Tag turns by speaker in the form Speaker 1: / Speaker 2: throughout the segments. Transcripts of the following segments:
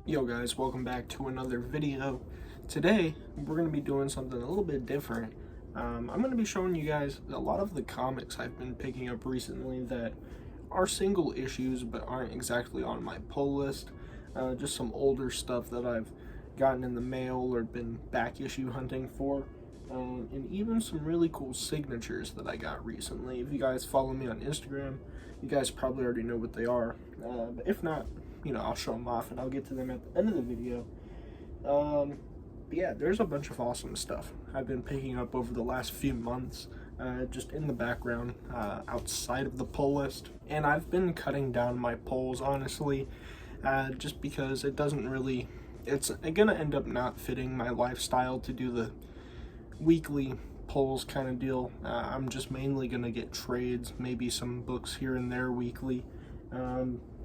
Speaker 1: Yo guys, welcome back to another video. Today, we're going to be doing something a little bit different. I'm going to be showing you guys a lot of the comics I've been picking up recently that are single issues but aren't exactly on my pull list. Just some older stuff that I've gotten in the mail or been back issue hunting for. And even some really cool signatures that I got recently. If you guys follow me on Instagram, you guys probably already know what they are. But if not, I'll show them off and I'll get to them at the end of the video. But yeah, there's a bunch of awesome stuff I've been picking up over the last few months, just in the background, outside of the pull list. And I've been cutting down my pulls, honestly, just because it's gonna end up not fitting my lifestyle to do the weekly pulls kind of deal. I'm just mainly gonna get trades, maybe some books here and there weekly.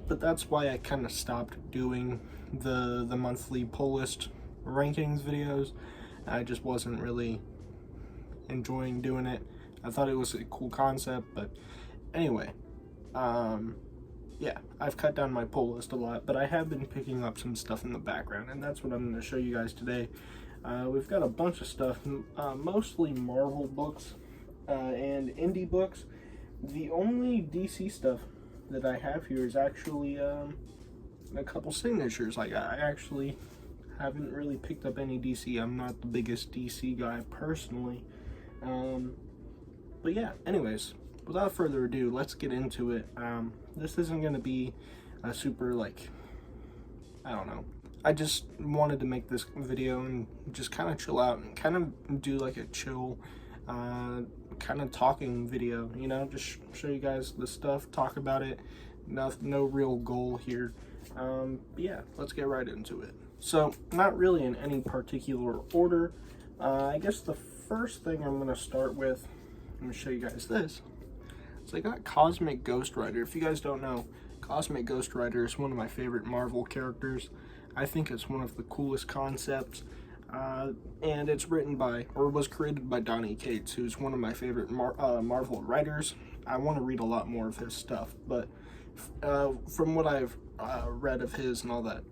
Speaker 1: But that's why I kind of stopped doing the monthly pull list rankings videos. I just wasn't really enjoying doing it. I thought it was a cool concept, but anyway, yeah, I've cut down my pull list a lot, but I have been picking up some stuff in the background, and that's what I'm going to show you guys today. We've got a bunch of stuff, mostly Marvel books and indie books. The only DC stuff that I have here is actually a couple signatures. Like, I actually haven't really picked up any DC. I'm not the biggest DC guy personally. But yeah, anyways, without further ado, let's get into it. This isn't going to be a super, I don't know. I just wanted to make this video and just kind of chill out and kind of do like a chill kind of talking video, just show you guys the stuff, talk about it. No real goal here. But yeah, let's get right into it. So, not really in any particular order. I guess the first thing I'm going to start with, I'm going to show you guys this. So I got Cosmic Ghost Rider. If you guys don't know, Cosmic Ghost Rider is one of my favorite Marvel characters. I think it's one of the coolest concepts. And it's written by, or was created by Donny Cates, who's one of my favorite Marvel writers. I want to read a lot more of his stuff, but from what I've read of his and all that,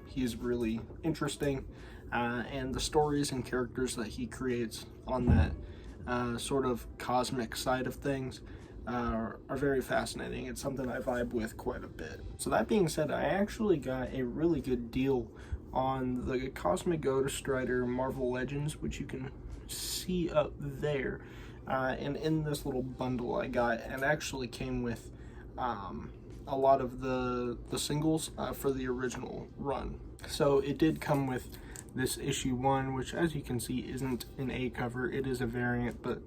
Speaker 1: he's really interesting. And the stories and characters that he creates on that sort of cosmic side of things are very fascinating. It's something I vibe with quite a bit. So that being said, I actually got a really good deal on the Cosmic Ghost Rider Marvel Legends, which you can see up there. And in this little bundle I got, and actually came with a lot of the singles for the original run. So it did come with this issue 1, which as you can see isn't an A cover. It is a variant, but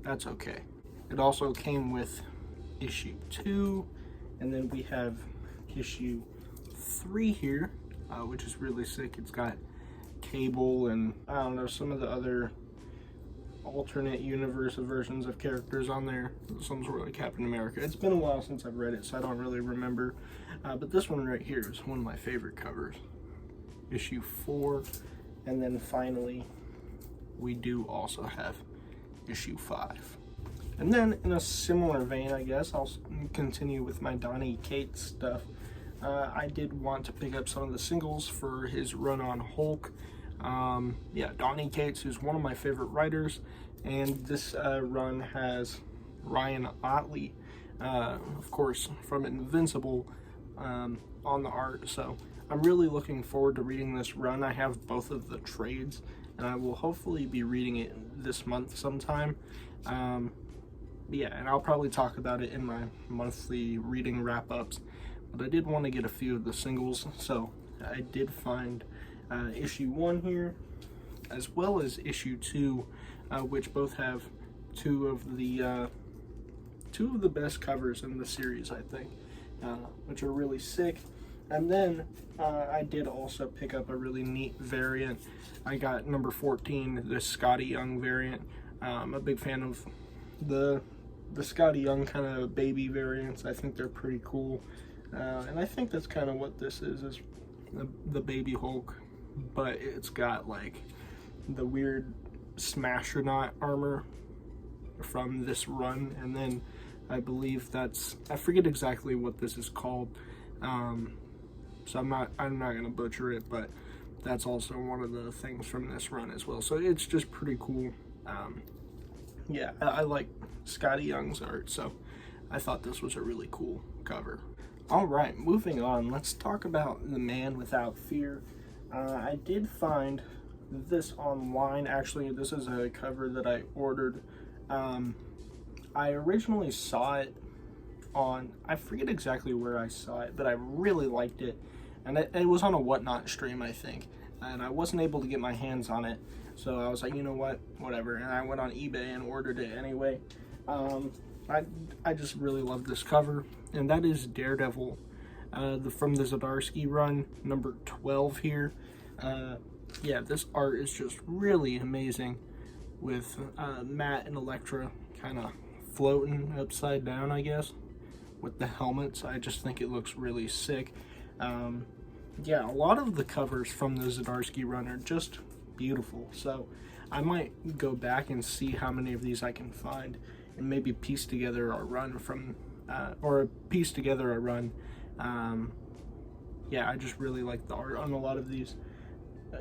Speaker 1: that's okay. It also came with issue 2, and then we have issue 3 here, which is really sick. It's got Cable and, I don't know, some of the other alternate universe versions of characters on there. Some sort of like Captain America. It's been a while since I've read it, so I don't really remember. But this one right here is one of my favorite covers. Issue 4, and then finally, we do also have issue 5. And then, in a similar vein, I guess, I'll continue with my Donny Cates stuff. I did want to pick up some of the singles for his run on Hulk. Yeah, Donny Cates, who's one of my favorite writers, and this run has Ryan Ottley, of course, from Invincible, on the art. So I'm really looking forward to reading this run. I have both of the trades, and I will hopefully be reading it this month sometime. Yeah, and I'll probably talk about it in my monthly reading wrap-ups, but I did want to get a few of the singles, so I did find issue 1 here, as well as issue 2, which both have two of the best covers in the series, I think, which are really sick. And then I did also pick up a really neat variant. I got number 14, the Scotty Young variant. I'm a big fan of the Scotty Young kind of baby variants. I think they're pretty cool. And I think that's kind of what this is the baby Hulk, but it's got like the weird Smashernaut armor from this run, and then I believe I forget exactly what this is called, so I'm not gonna butcher it, but that's also one of the things from this run as well. So it's just pretty cool. Yeah, I like Skottie Young's art, so I thought this was a really cool cover. All right, moving on, let's talk about The Man Without Fear. I did find this online. Actually, this is a cover that I ordered. I originally saw it on, I forget exactly where I saw it, but I really liked it. And it was on a Whatnot stream, I think. And I wasn't able to get my hands on it. So I was like, you know what, whatever. And I went on eBay and ordered it anyway. I just really love this cover. And that is Daredevil from the Zdarsky run, number 12 here. Yeah, this art is just really amazing with Matt and Elektra kind of floating upside down, I guess, with the helmets. I just think it looks really sick. Yeah, a lot of the covers from the Zdarsky run are just beautiful, so I might go back and see how many of these I can find and maybe piece together a run from yeah, I just really like the art on a lot of these.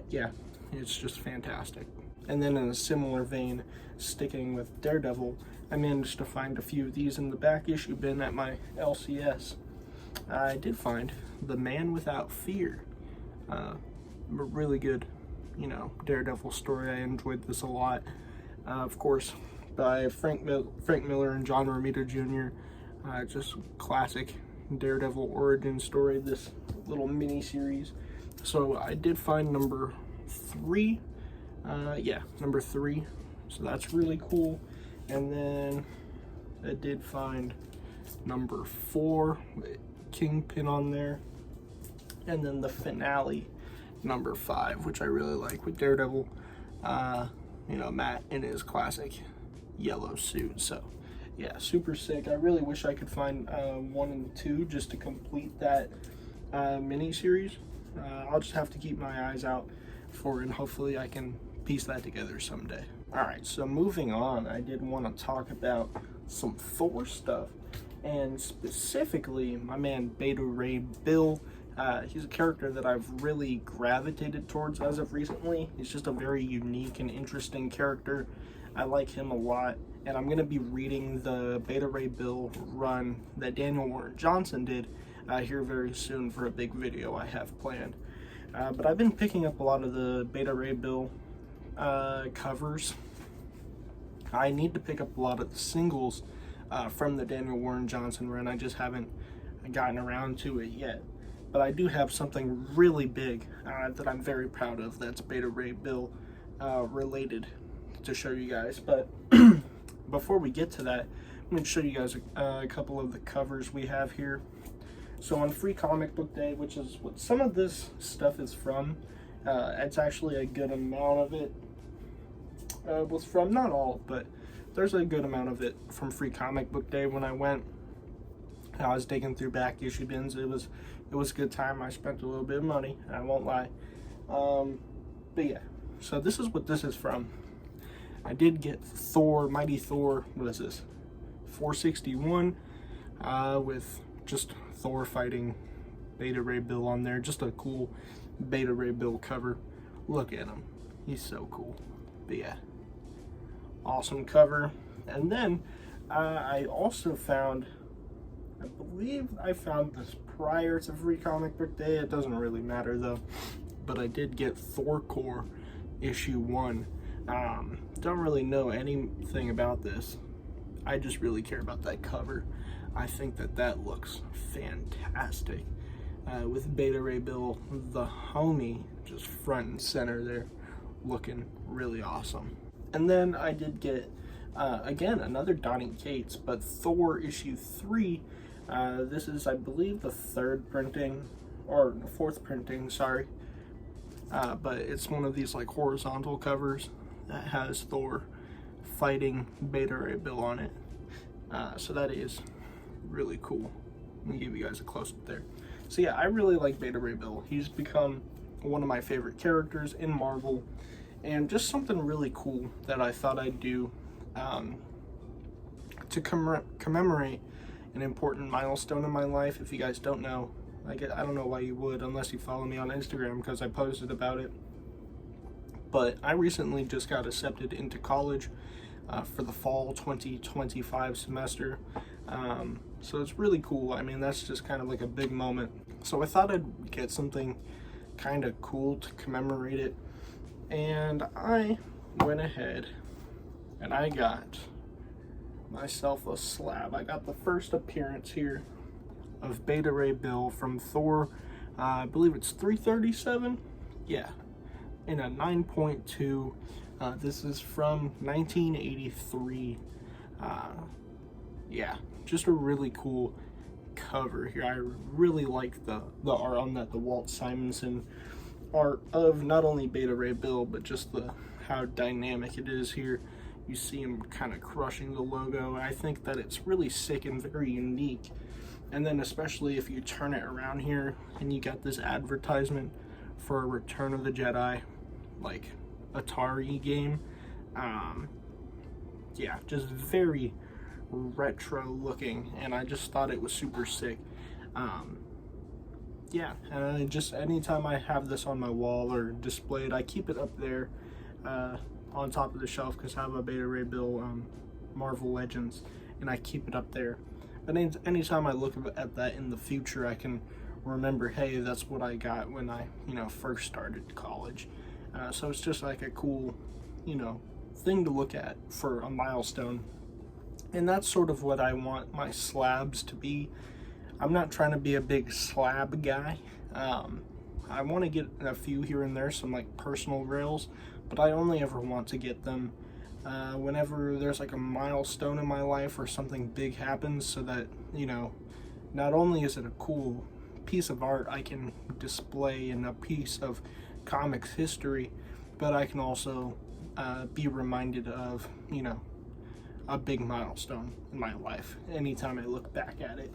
Speaker 1: Yeah, it's just fantastic. And then in a similar vein, sticking with Daredevil, I managed to find a few of these in the back issue bin at my LCS. I did find The Man Without Fear. A really good, you know, Daredevil story. I enjoyed this a lot. Of course, by Frank Miller and John Romita Jr. Just classic Daredevil origin story, this little mini series. So I did find number 3. Yeah, number 3. So that's really cool. And then I did find number 4, Kingpin on there. And then the finale, number 5, which I really like with Daredevil. You know, Matt in his classic yellow suit. So yeah, super sick. I really wish I could find 1 and 2 just to complete that mini series. I'll just have to keep my eyes out for it, and hopefully I can piece that together someday. Alright, so moving on, I did want to talk about some Thor stuff, and specifically my man Beta Ray Bill. He's a character that I've really gravitated towards as of recently. He's just a very unique and interesting character. I like him a lot, and I'm going to be reading the Beta Ray Bill run that Daniel Warren Johnson did here very soon for a big video I have planned. But I've been picking up a lot of the Beta Ray Bill covers. I need to pick up a lot of the singles from the Daniel Warren Johnson run. I just haven't gotten around to it yet. But I do have something really big that I'm very proud of that's Beta Ray Bill related to show you guys. But before we get to that, I'm going to show you guys a couple of the covers we have here. So on Free Comic Book Day, which is what some of this stuff is from, it's actually a good amount of it was from, not all, but there's a good amount of it from Free Comic Book Day when I went. I was digging through back issue bins. It was a good time. I spent a little bit of money, I won't lie. But yeah, so this is what this is from. I did get Thor, Mighty Thor, what is this, 461, with just Thor fighting Beta Ray Bill on there. Just a cool Beta Ray Bill cover. Look at him, he's so cool. But yeah, awesome cover. And then I also found, I believe I found this prior to Free Comic Book Day. It doesn't really matter though. But I did get Thor Core issue 1. Don't really know anything about this. I just really care about that cover. I think that looks fantastic. With Beta Ray Bill, the homie, just front and center there, looking really awesome. And then I did get, again, another Donny Cates, but Thor issue 3. This is, I believe, the 3rd printing, or the 4th printing, sorry. But it's one of these like horizontal covers that has Thor fighting Beta Ray Bill on it. So that is really cool. Let me give you guys a close-up there. So yeah, I really like Beta Ray Bill. He's become one of my favorite characters in Marvel, and just something really cool that I thought I'd do to commemorate an important milestone in my life. If you guys don't know, I don't know why you would unless you follow me on Instagram, because I posted about it. But I recently just got accepted into college for the fall 2025 semester. So it's really cool. I mean, that's just kind of like a big moment. So I thought I'd get something kind of cool to commemorate it. And I went ahead and I got myself a slab. I got the first appearance here of Beta Ray Bill from Thor. I believe it's 337. Yeah. In a 9.2. This is from 1983. Yeah, just a really cool cover here. I really like the art on that, the Walt Simonson art of not only Beta Ray Bill, but just how dynamic it is here. You see him kind of crushing the logo. I think that it's really sick and very unique. And then especially if you turn it around here and you got this advertisement for a Return of the Jedi, like Atari game. Yeah, just very retro looking, and I just thought it was super sick. Yeah, and just anytime I have this on my wall or displayed, I keep it up there on top of the shelf, because I have a Beta Ray Bill Marvel Legends, and I keep it up there. But anytime I look at that in the future, I can remember, hey, that's what I got when I, first started college. So it's just like a cool, thing to look at for a milestone. And that's sort of what I want my slabs to be. I'm not trying to be a big slab guy. I want to get a few here and there, some like personal rails, but I only ever want to get them whenever there's like a milestone in my life or something big happens, so that, not only is it a cool piece of art I can display in a piece of comics history, but I can also be reminded of, a big milestone in my life anytime I look back at it.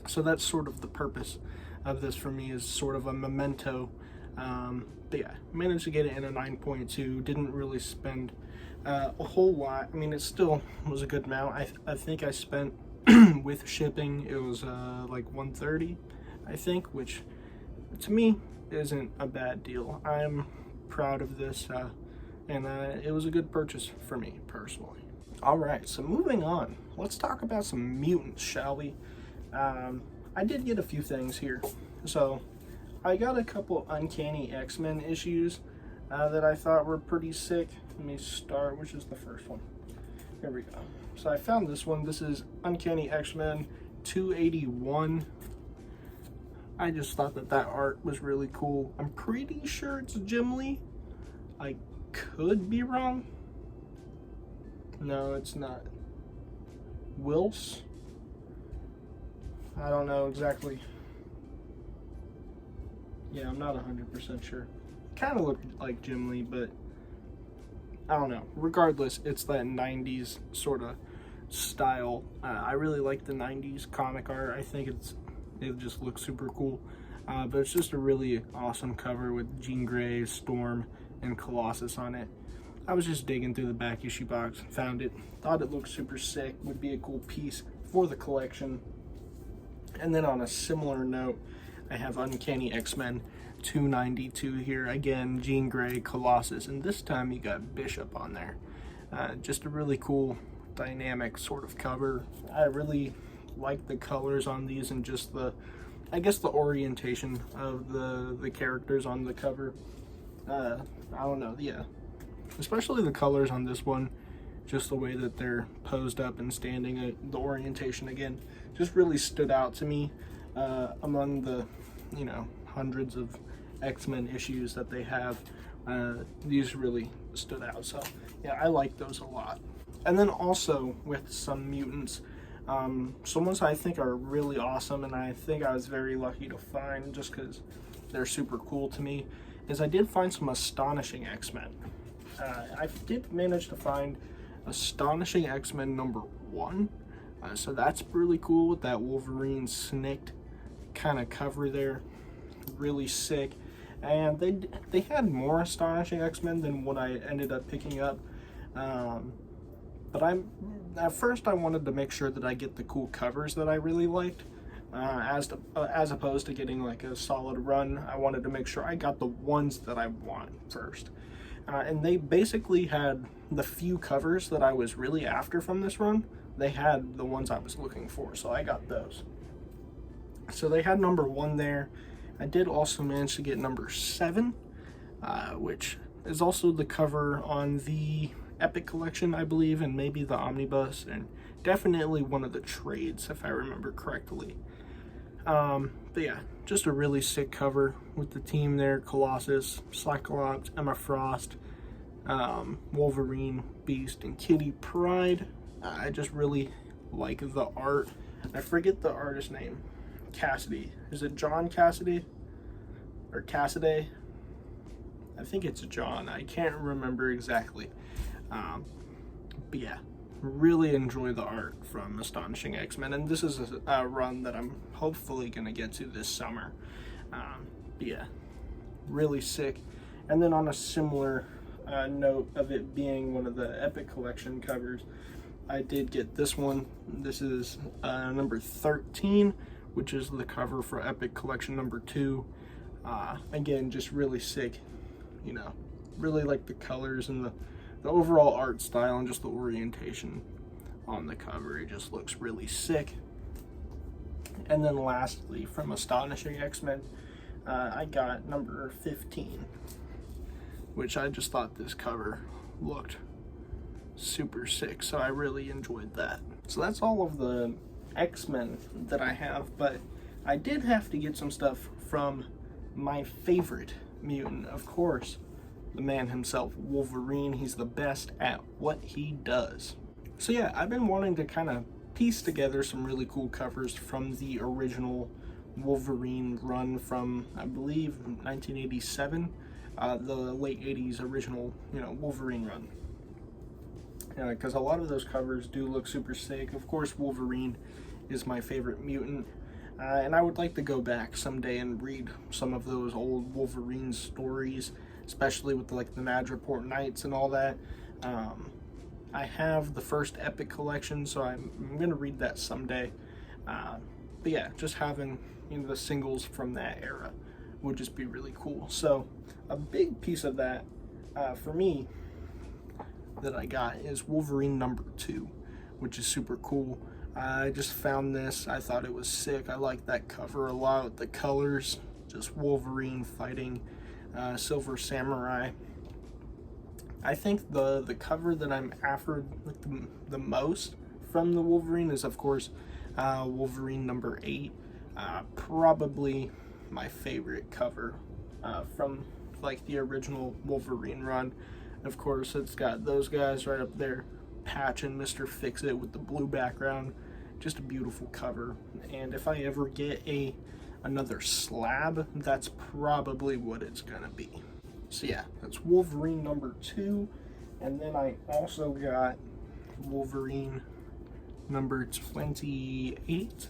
Speaker 1: So that's sort of the purpose of this for me, is sort of a memento. But yeah, managed to get it in a 9.2. Didn't really spend a whole lot. I mean, it still was a good amount. I think I spent with shipping, it was like $130, I think, which to me isn't a bad deal. I'm proud of this, and it was a good purchase for me personally. All right, so moving on, let's talk about some mutants, shall we? I did get a few things here. So I got a couple Uncanny X-Men issues that I thought were pretty sick. Let me start, which is the first one. Here we go. So I found this one. This is Uncanny X-Men 281. I just thought that art was really cool. I'm pretty sure it's Jim Lee. I could be wrong. No, it's not. Wills? I don't know exactly. Yeah, I'm not 100% sure. Kind of looked like Jim Lee, but I don't know. Regardless, it's that 90s sort of style. I really like the 90s comic art. I think it just looks super cool. But it's just a really awesome cover with Jean Grey, Storm, and Colossus on it. I was just digging through the back issue box, found it, thought it looked super sick, would be a cool piece for the collection. And then on a similar note, I have Uncanny X-Men 292 here. Again, Jean Grey, Colossus, and this time you got Bishop on there. Just a really cool, dynamic sort of cover. I really like the colors on these, and just the orientation of the characters on the cover. I don't know, yeah. Especially the colors on this one, just the way that they're posed up and standing, the orientation again, just really stood out to me among the, hundreds of X-Men issues that they have. These really stood out, so yeah, I like those a lot. And then also with some mutants, some ones I think are really awesome, and I think I was very lucky to find just because they're super cool to me, is I did find some Astonishing X-Men. I did manage to find Astonishing X-Men #1, so that's really cool with that Wolverine snicked kind of cover there, really sick. And they had more Astonishing X-Men than what I ended up picking up, but at first I wanted to make sure that I get the cool covers that I really liked, as opposed to getting like a solid run. I wanted to make sure I got the ones that I want first. And they basically had the few covers that I was really after from this run. They had the ones I was looking for, so I got those. So they had number 1 there. I did also manage to get number 7, which is also the cover on the Epic Collection, I believe, and maybe the Omnibus, and definitely one of the trades, if I remember correctly. But yeah, just a really sick cover with the team there: Colossus, Cyclops, Emma Frost, Wolverine, Beast, and Kitty Pryde. I just really like the art. I forget the artist name. Cassidy. Is it John Cassidy? Or Cassidy? I think it's John. I can't remember exactly. But yeah, really enjoy the art from Astonishing X-Men, and this is a run that I'm hopefully going to get to this summer. But yeah, really sick. And then on a similar note of it being one of the Epic Collection covers, I did get this one. This is number 13, which is the cover for Epic Collection number 2. Again, just really sick, you know, really like the colors and the overall art style and just the orientation on the cover. It just looks really sick. And then lastly, from Astonishing X-Men, I got number 15, which I just thought this cover looked super sick, so I really enjoyed that. So that's all of the X-Men that I have, but I did have to get some stuff from my favorite mutant, of course, the man himself, Wolverine. He's the best at what he does. So yeah, I've been wanting to kind of piece together some really cool covers from the original Wolverine run from, I believe, 1987, the late 80s original, you know, Wolverine run. Because a lot of those covers do look super sick. Of course, Wolverine is my favorite mutant, and I would like to go back someday and read some of those old Wolverine stories, especially with the Madripoor Knights and all that. I have the first Epic Collection, so I'm going to read that someday. But yeah, just having, you know, the singles from that era would just be really cool. So a big piece of that for me that I got is Wolverine number 2, which is super cool. I just found this. I thought it was sick. I like that cover a lot. The colors, just Wolverine fighting Silver Samurai. I think the cover that I'm after the most from the Wolverine is, of course, Wolverine number 8. Probably my favorite cover from the original Wolverine run. Of course, it's got those guys right up there, Patch and Mr. Fix-It with the blue background. Just a beautiful cover. And if I ever get another slab, that's probably what it's gonna be. So yeah, that's Wolverine number 2. And then I also got Wolverine number 28.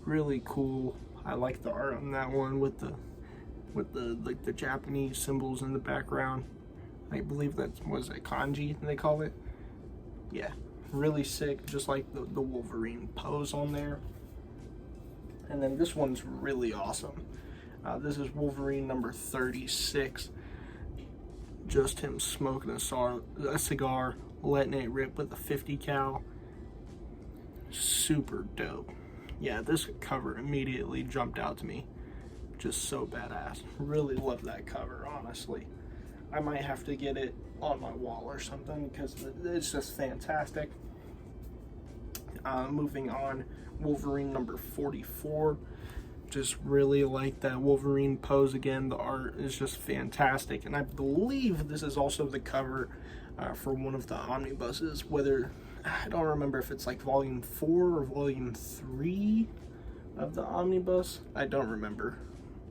Speaker 1: Really cool. I like the art on that one with the Japanese symbols in the background. I believe that was a kanji they call it. Yeah, really sick, just like the Wolverine pose on there. And then this one's really awesome. This is Wolverine number 36. Just him smoking a cigar, letting it rip with a 50 cal. Super dope. Yeah, this cover immediately jumped out to me. Just so badass. Really love that cover, honestly. I might have to get it on my wall or something because it's just fantastic. Moving on, Wolverine number 44. Just really like that Wolverine pose again. The art is just fantastic, and I believe this is also the cover for one of the omnibuses. Whether, I don't remember if it's volume 4 or volume 3 of the omnibus. I don't remember,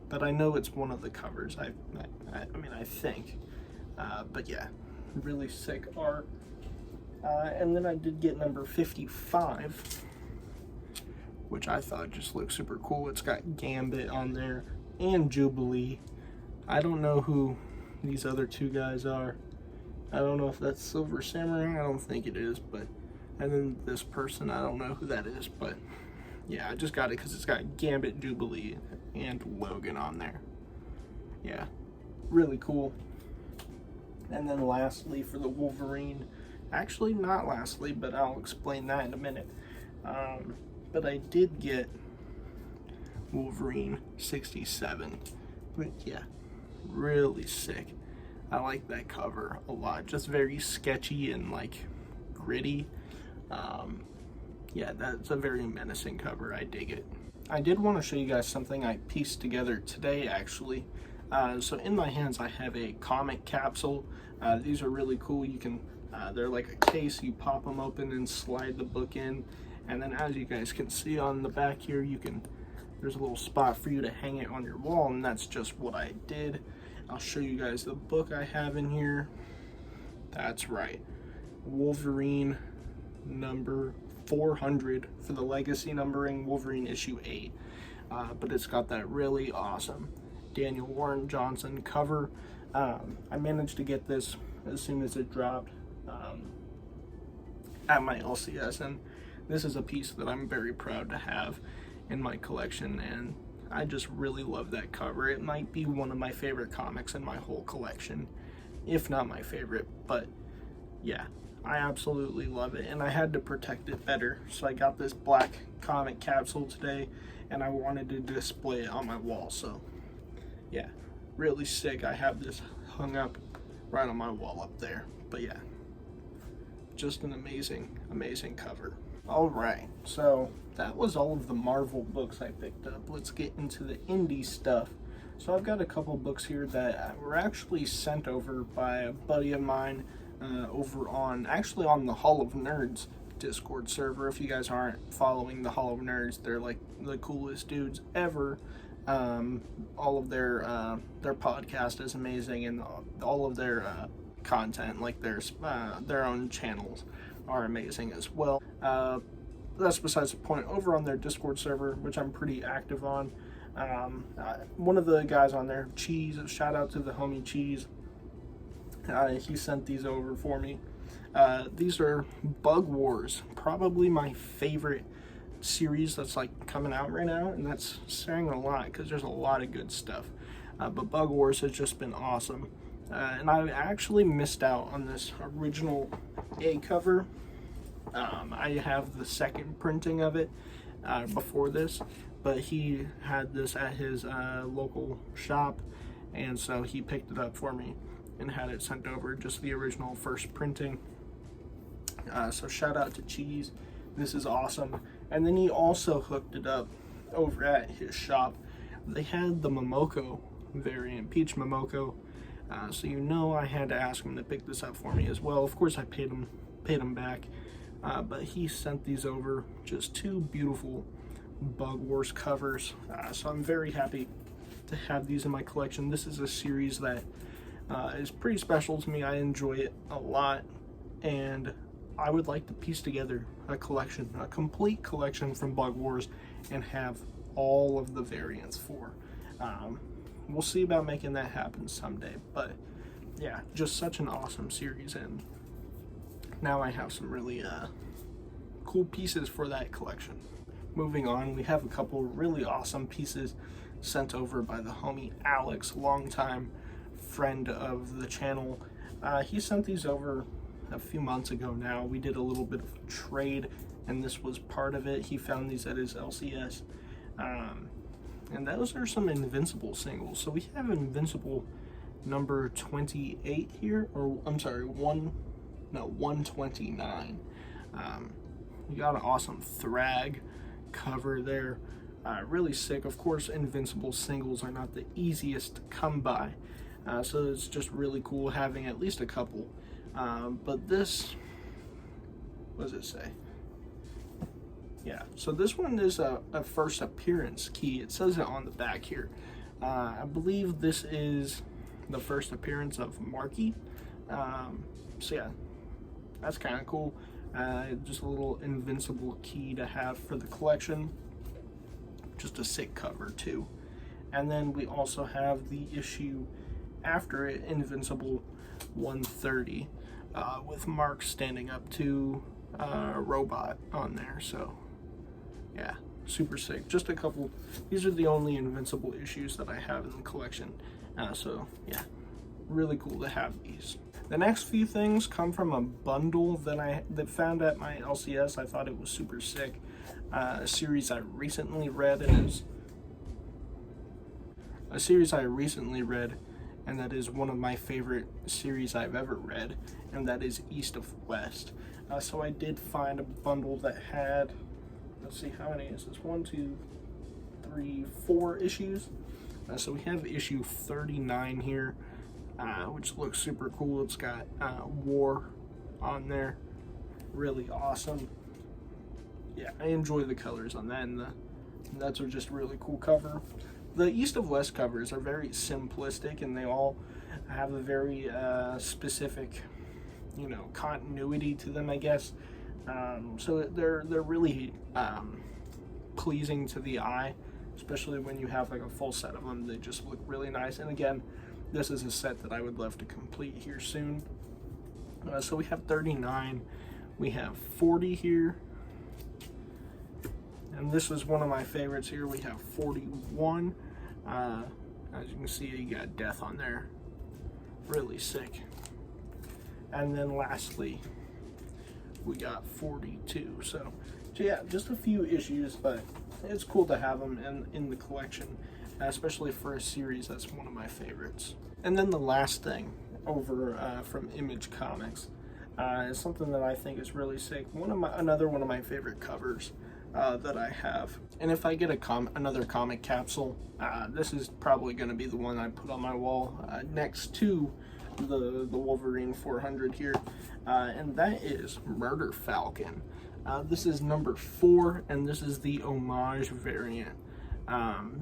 Speaker 1: but I know it's one of the covers. I mean, I think. But yeah, really sick art. And then I did get number 55, which I thought just looked super cool. It's got Gambit on there and Jubilee. I don't know who these other two guys are. I don't know if that's Silver Samurai. I don't think it is, but and then this person, I don't know who that is, but Yeah, I just got it because it's got Gambit, Jubilee, and Logan on there. Yeah, really cool. And then lastly, for the Wolverine, actually not lastly, but I'll explain that in a minute. But I did get Wolverine 67. But yeah, really sick. I like that cover a lot. Just very sketchy and like gritty. Yeah, that's a very menacing cover. I dig it. I did want to show you guys something I pieced together today, actually. So in my hands, I have a comic capsule. These are really cool. You can, they're like a case. You pop them open and slide the book in. And then as you guys can see on the back here, there's a little spot for you to hang it on your wall, and that's just what I did. I'll show you guys the book I have in here. That's right. Wolverine number 400 for the legacy numbering, Wolverine issue 8. But it's got that really awesome Daniel Warren Johnson cover. I managed to get this as soon as it dropped at my LCS, and this is a piece that I'm very proud to have in my collection, and I just really love that cover. It might be one of my favorite comics in my whole collection, if not my favorite, but yeah, I absolutely love it, and I had to protect it better, so I got this black comic capsule today, and I wanted to display it on my wall. So yeah, really sick. I have this hung up right on my wall up there. But yeah, just an amazing cover. All right, so that was all of the Marvel books I picked up. Let's get into the indie stuff. So I've got a couple books here that were actually sent over by a buddy of mine over on the Hall of Nerds Discord server. If you guys aren't following the Hall of Nerds, they're like the coolest dudes ever. All of their podcast is amazing, and all of their content, like their own channels, are amazing as well. That's besides the point. Over on their Discord server, which I'm pretty active on, one of the guys on there, Cheese, shout out to the homie Cheese, he sent these over for me. These are Bug Wars, probably my favorite series that's like coming out right now, and that's saying a lot because there's a lot of good stuff. But Bug Wars has just been awesome. And I actually missed out on this original A cover. I have the second printing of it before this, but he had this at his local shop, and so he picked it up for me and had it sent over, just the original first printing. So shout out to Cheese. This is awesome. And then he also hooked it up over at his shop. They had the Momoko variant, Peach Momoko. So I had to ask him to pick this up for me as well. Of course, I paid him back. But he sent these over, just two beautiful Bug Wars covers. So I'm very happy to have these in my collection. This is a series that is pretty special to me. I enjoy it a lot, and I would like to piece together a collection, a complete collection from Bug Wars, and have all of the variants for. We'll see about making that happen someday, but yeah, just such an awesome series, and now I have some really cool pieces for that collection. Moving on, we have a couple really awesome pieces sent over by the homie Alex, longtime friend of the channel. He sent these over a few months ago now. We did a little bit of trade, and this was part of it. He found these at his LCS. And those are some Invincible singles. So we have Invincible number 28 here, or I'm sorry, 129. You got an awesome Thrag cover there. Really sick. Of course, Invincible singles are not the easiest to come by. So it's just really cool having at least a couple. But this, what does it say? Yeah, so this one is a first appearance key. It says it on the back here. I believe this is the first appearance of Marky. So yeah, that's kind of cool. Just a little Invincible key to have for the collection. Just a sick cover too. And then we also have the issue after it, Invincible 130, with Mark standing up to a robot on there. So yeah, super sick. Just a couple, these are the only Invincible issues that I have in the collection. So yeah, really cool to have these. The next few things come from a bundle that found at my LCS. I thought it was super sick. A series I recently read, and that is one of my favorite series I've ever read, and that is East of West. So I did find a bundle that had, let's see, how many is this? 1, 2, 3, 4 issues. So we have issue 39 here, which looks super cool. It's got War on there, really awesome. Yeah, I enjoy the colors on that, and that's just a really cool cover. The East of West covers are very simplistic, and they all have a very specific, continuity to them, I guess. So they're really pleasing to the eye, especially when you have like a full set of them. They just look really nice. And again, this is a set that I would love to complete here soon. So we have 39, we have 40 here, and this is one of my favorites here. We have 41. As you can see, you got Death on there, really sick. And then lastly, we got 42. So yeah, just a few issues, but it's cool to have them in the collection, especially for a series that's one of my favorites. And then the last thing over from Image Comics is something that I think is really sick. Another one of my favorite covers that I have. And if I get another comic capsule, this is probably going to be the one I put on my wall next to the Wolverine 400 here, and that is Murder Falcon. This is number 4, and this is the homage variant.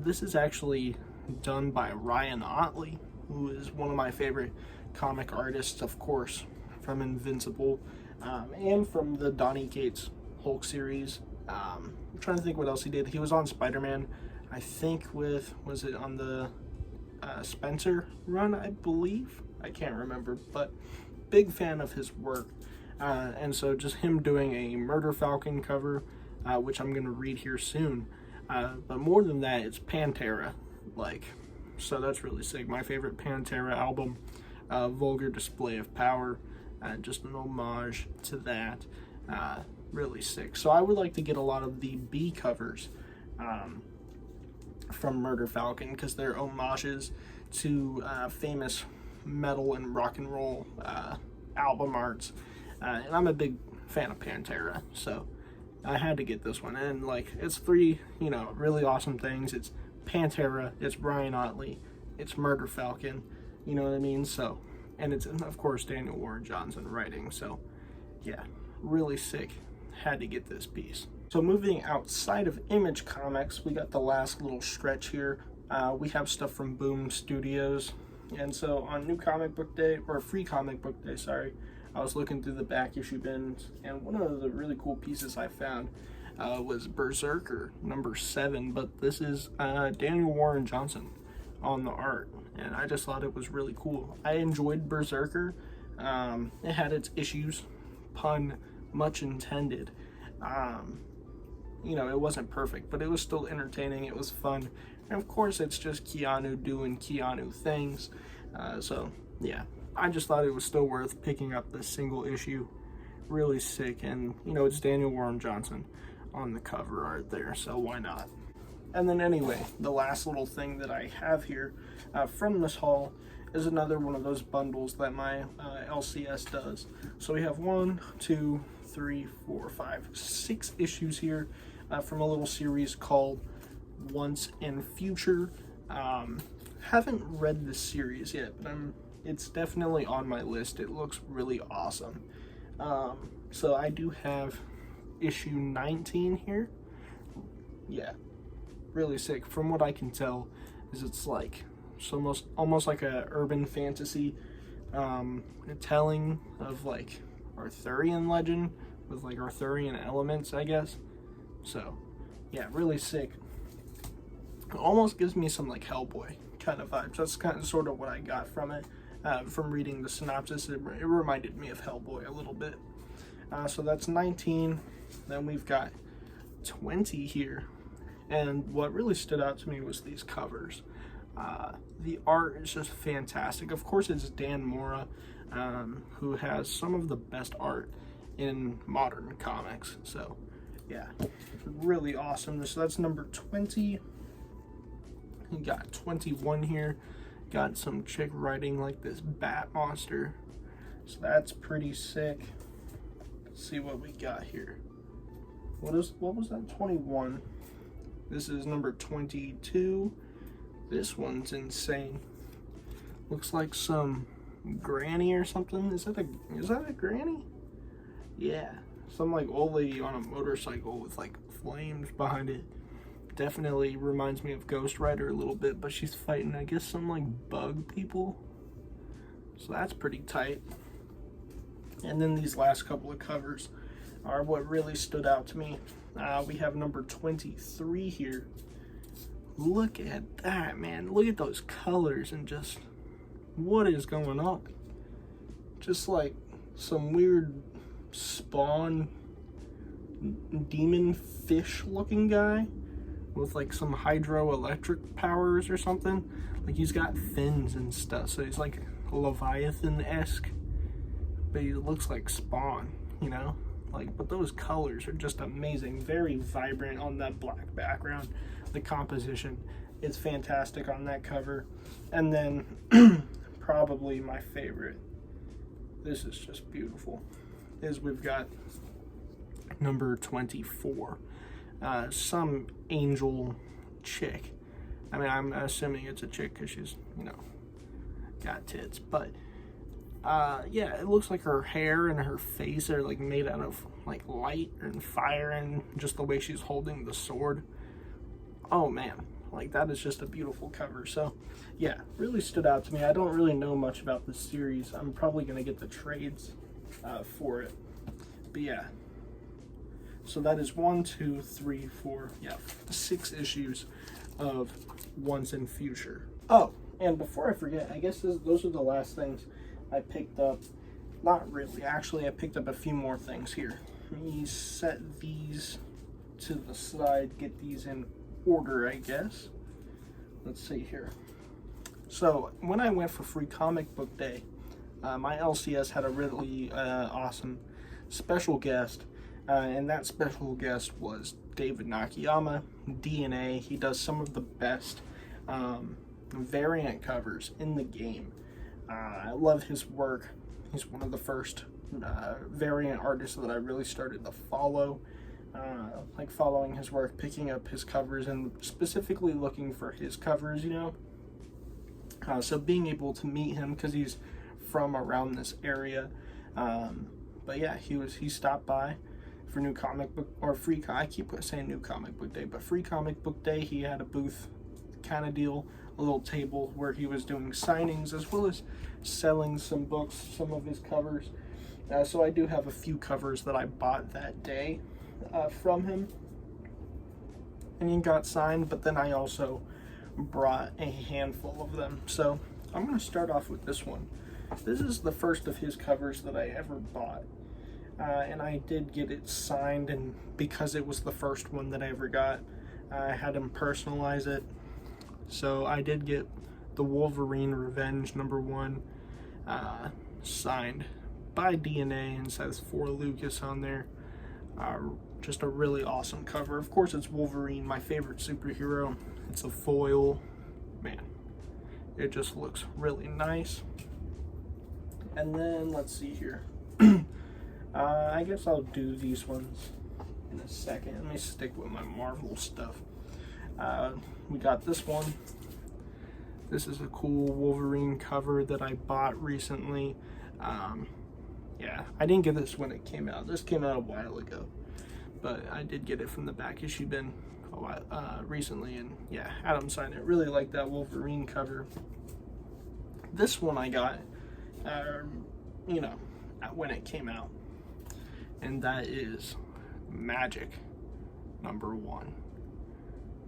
Speaker 1: This is actually done by Ryan Ottley, who is one of my favorite comic artists, of course, from Invincible, and from the Donny Cates Hulk series. I'm trying to think what else he did. He was on Spider-Man, I think was it on the Spencer run, I believe? I can't remember, but big fan of his work. And so just him doing a Murder Falcon cover, which I'm going to read here soon. But more than that, it's Pantera. So that's really sick. My favorite Pantera album, Vulgar Display of Power. Just an homage to that. Really sick. So I would like to get a lot of the B covers from Murder Falcon, because they're homages to famous metal and rock and roll album arts. And I'm a big fan of Pantera, so I had to get this one. And it's 3, really awesome things. It's Pantera, it's Ryan Ottley, it's Murder Falcon, you know what I mean? So, and it's, of course, Daniel Warren Johnson writing. So yeah, really sick. Had to get this piece. So moving outside of Image Comics, we got the last little stretch here. We have stuff from Boom Studios. And so on New Comic Book Day, or Free Comic Book Day, sorry, I was looking through the back issue bins, and one of the really cool pieces I found was Berserker number 7, but this is Daniel Warren Johnson on the art, and I just thought it was really cool. I enjoyed Berserker. It had its issues, pun much intended. It wasn't perfect, but it was still entertaining. It was fun, and of course it's just Keanu doing Keanu things. So yeah, I just thought it was still worth picking up this single issue. Really sick, and it's Daniel Warren Johnson on the cover art there, so why not? And then anyway, the last little thing that I have here from this haul is another one of those bundles that my LCS does. So we have 1, 2, 3, 4, 5, 6 issues here from a little series called Once and Future. Haven't read this series yet, but it's definitely on my list. It looks really awesome. So I do have issue 19 here. Yeah, really sick. From what I can tell, it's almost like a urban fantasy telling of Arthurian legend with Arthurian elements, I guess. So yeah, really sick. It almost gives me some Hellboy kind of vibes. That's kind of sort of what I got from it. From reading the synopsis, it reminded me of Hellboy a little bit. So that's 19. Then we've got 20 here, And what really stood out to me was these covers. The art is just fantastic. Of course, it's Dan Mora, who has some of the best art in modern comics. So, yeah, really awesome. So that's number 20. You got 21 here. Got some chick riding like this bat monster. So that's pretty sick. Let's see what we got here. What was that? 21. This is number 22. This one's insane. Looks like some granny or something. Is that a granny? Yeah. Some like old lady on a motorcycle with like flames behind it. Definitely reminds me of Ghost Rider a little bit, but she's fighting, I guess, some like bug people. So that's pretty tight. And then these last couple of covers are what really stood out to me. We have number 23 here. Look at that, man. Look at those colors and just what is going on. Just like some weird Spawn demon fish looking guy with like some hydroelectric powers or something. Like he's got fins and stuff, so he's like Leviathan-esque, but he looks like Spawn, you know? Like, but those colors are just amazing. Very vibrant on that black background. The composition is fantastic on that cover. And then probably my favorite, this is just beautiful, is we've got number 24. Some angel chick. I mean, I'm assuming it's a chick because she's, you know, got tits, but yeah, it looks like her hair and her face are like made out of like light and fire, and just the way she's holding the sword. Oh man, like that is just a beautiful cover. So yeah, really stood out to me. I don't really know much about this series. I'm probably gonna get the trades for it, but yeah. So that is 1, 2, 3, 4, 6 issues of Once and Future. Oh, and before I forget, I guess those are the last things I picked up. Not really, actually I picked up a few more things here. Let me set these to the side, get these in order, I guess. Let's see here. So when I went for Free Comic Book Day, my LCS had a really awesome special guest, and that special guest was David Nakayama, DNA. He does some of the best variant covers in the game. I love his work. He's one of the first variant artists that I really started to follow, like following his work, picking up his covers, and specifically looking for his covers, you know. So being able to meet him, because he's from around this area, but yeah, he stopped by for New Comic Book, or Free, I keep saying New Comic Book Day, but Free Comic Book Day. He had a booth kind of deal, a little table where he was doing signings as well as selling some books, some of his covers. So I do have a few covers that I bought that day from him, and he got signed, but then I also brought a handful of them. So I'm going to start off with this one. This is the first of his covers that I ever bought, and I did get it signed, and because it was the first one that I ever got, I had him personalize it. So I did get the Wolverine Revenge #1 signed by DNA, and says For Lucas on there. Just a really awesome cover. Of course, it's Wolverine, my favorite superhero. It's a foil. Man, it just looks really nice. And then let's see here. I guess I'll do these ones in a second. Let me stick with my Marvel stuff. We got this one. This is a cool Wolverine cover that I bought recently. Yeah, I didn't get this when it came out. This came out a while ago, but I did get it from the back issue bin a while, recently, and yeah, Adam signed it. Really like that Wolverine cover. This one I got, you know, when it came out, and that is Magic #1.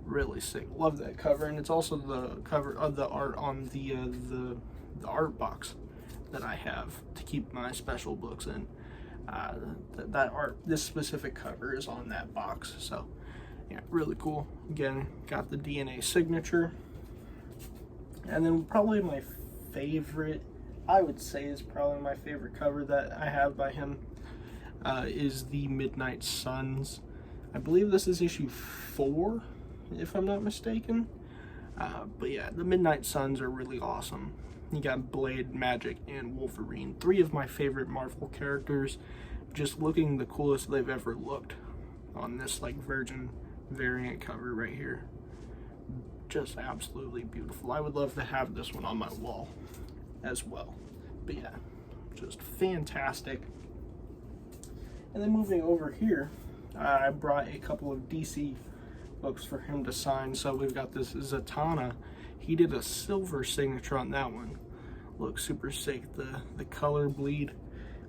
Speaker 1: Really sick. Love that cover, and it's also the cover of the art on the art box that I have to keep my special books in. That art, this specific cover is on that box. So Yeah, really cool. Again, got the DNA signature. And then probably my favorite, I would say is probably my favorite cover that I have by him, is the Midnight Suns. I believe this is issue 4, if I'm not mistaken. But yeah, the Midnight Suns are really awesome. You got Blade, Magic, and Wolverine. 3 of my favorite Marvel characters, just looking the coolest they've ever looked on this like Virgin variant cover right here. Just absolutely beautiful. I would love to have this one on my wall as well. But yeah, just fantastic. And then moving over here, I brought a couple of DC books for him to sign. So we've got this Zatanna. He did a silver signature on that one. Looks super sick. The color bleed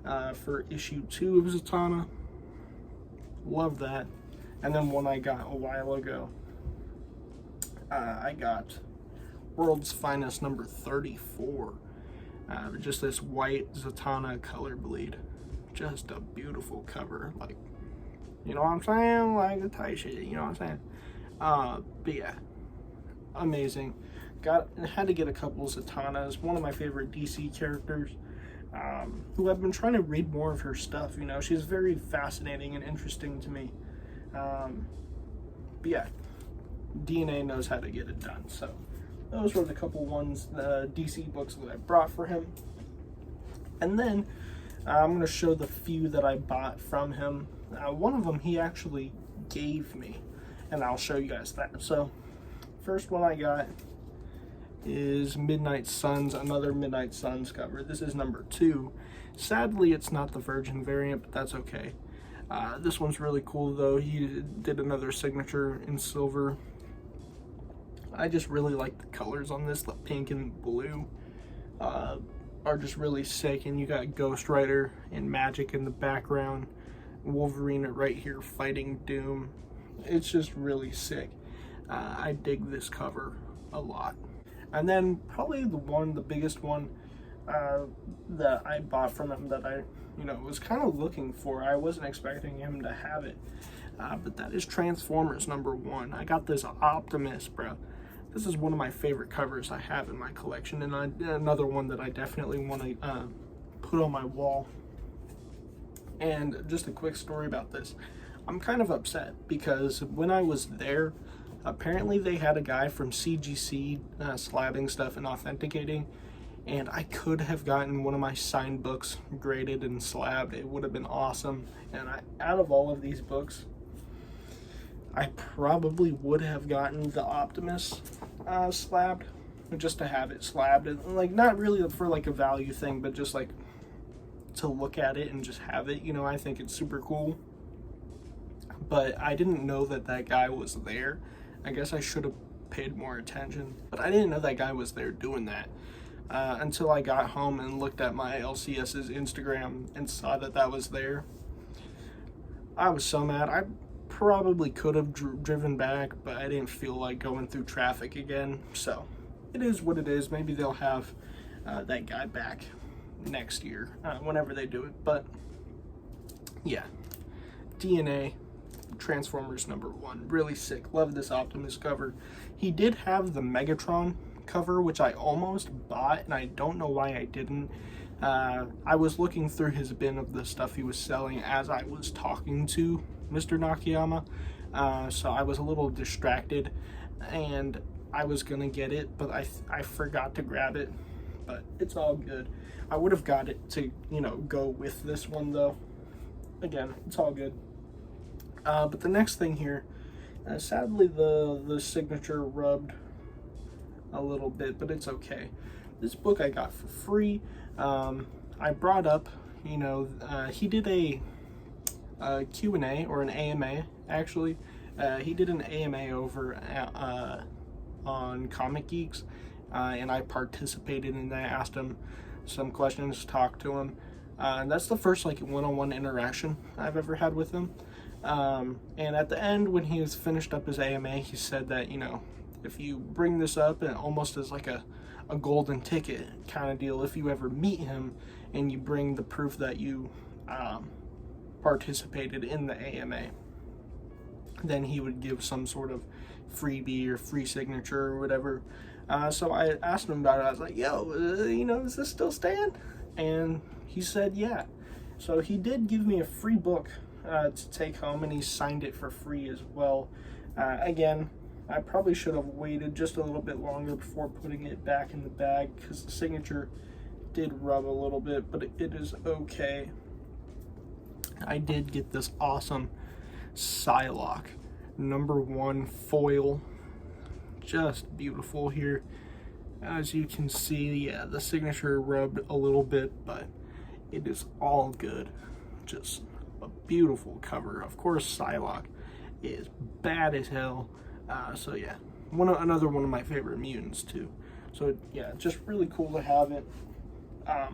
Speaker 1: for issue 2 of Zatanna. Love that. And then one I got a while ago, I got World's Finest number 34. Just this white Zatanna color bleed. Just a beautiful cover. Like, you know what I'm saying? Like the tight shit, you know what I'm saying? But yeah, amazing. Had to get a couple Zatannas. One of my favorite DC characters, who I've been trying to read more of her stuff. You know, she's very fascinating and interesting to me. But yeah, DNA knows how to get it done. So those were the couple ones, the DC books that I brought for him. And then I'm going to show the few that I bought from him. One of them he actually gave me, and I'll show you guys that. So first one I got is Midnight Suns, another Midnight Suns cover. This is number 2. Sadly, it's not the Virgin variant, but that's okay. This one's really cool though. He did another signature in silver. I just really like the colors on this. The pink and blue are just really sick, and you got Ghost Rider and Magic in the background. Wolverine right here fighting Doom. It's just really sick. I dig this cover a lot. And then probably the biggest one that I bought from him that I, was kind of looking for. I wasn't expecting him to have it, but that is Transformers number 1. I got this Optimus, bro. This is one of my favorite covers I have in my collection, and another one that I definitely want to put on my wall. And just a quick story about this. I'm kind of upset because when I was there, apparently they had a guy from CGC slabbing stuff and authenticating, and I could have gotten one of my signed books graded and slabbed. It would have been awesome. And out of all of these books, I probably would have gotten the Optimus slabbed, just to have it slabbed. And, like, not really for like a value thing, but just like to look at it and just have it. I think it's super cool. But I didn't know that guy was there. I guess I should have paid more attention, but I didn't know that guy was there doing that until I got home and looked at my LCS's Instagram and saw that was there. I was so mad. I probably could have driven back, but I didn't feel like going through traffic again. So it is what it is. Maybe they'll have that guy back next year, whenever they do it. But yeah, DNA Transformers number 1, really sick. Love this Optimus cover. He did have the Megatron cover, which I almost bought, and I don't know why I didn't. I was looking through his bin of the stuff he was selling as I was talking to Mr. Nakayama, so I was a little distracted, and I was gonna get it, but I forgot to grab it. But it's all good. I would have got it to go with this one though. Again, it's all good. But the next thing here, sadly the signature rubbed a little bit, but it's okay. This book I got for free. I brought up, he did a Q&A, or an AMA actually. He did an AMA over on Comic Geeks, and I participated in that. I asked him some questions, talked to him, and that's the first one-on-one interaction I've ever had with him. And at the end, when he was finished up his AMA, he said that, if you bring this up, and almost as like a golden ticket kind of deal, if you ever meet him and you bring the proof that you participated in the AMA, then he would give some sort of freebie or free signature or whatever. So I asked him about it. I was like, yo, does this still stand? And he said, yeah. So he did give me a free book to take home, and he signed it for free as well. Again, I probably should have waited just a little bit longer before putting it back in the bag, because the signature did rub a little bit, but it is okay. I did get this awesome Psylocke #1 foil. Just beautiful here. As you can see, yeah, the signature rubbed a little bit, but it is all good. Just a beautiful cover. Of course, Psylocke is bad as hell. So yeah, another one of my favorite mutants too. So yeah, just really cool to have it. But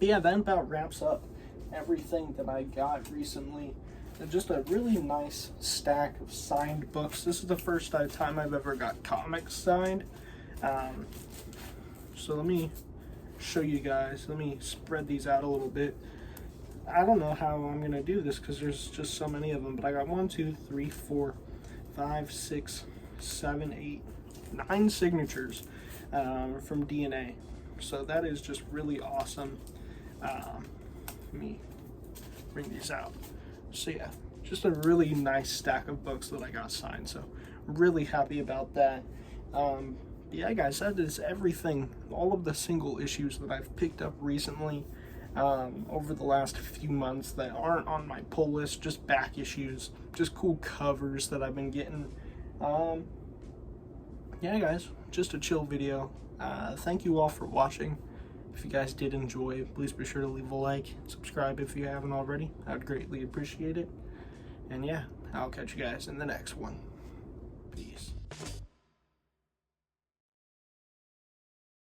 Speaker 1: yeah, that about wraps up everything that I got recently. Just a really nice stack of signed books. This is the first time I've ever got comics signed. So let me show you guys. Let me spread these out a little bit. I don't know how I'm gonna do this because there's just so many of them, but I got 1, 2, 3, 4, 5, 6, 7, 8, 9 signatures from DNA. So that is just really awesome. Let me bring these out. So yeah, just a really nice stack of books that I got signed. So really happy about that. Yeah, guys, that is everything. All of the single issues that I've picked up recently over the last few months that aren't on my pull list, just back issues, just cool covers that I've been getting. Yeah, guys, just a chill video. Thank you all for watching. If you guys did enjoy, please be sure to leave a like, subscribe if you haven't already. I'd greatly appreciate it. And yeah, I'll catch you guys in the next one. Peace.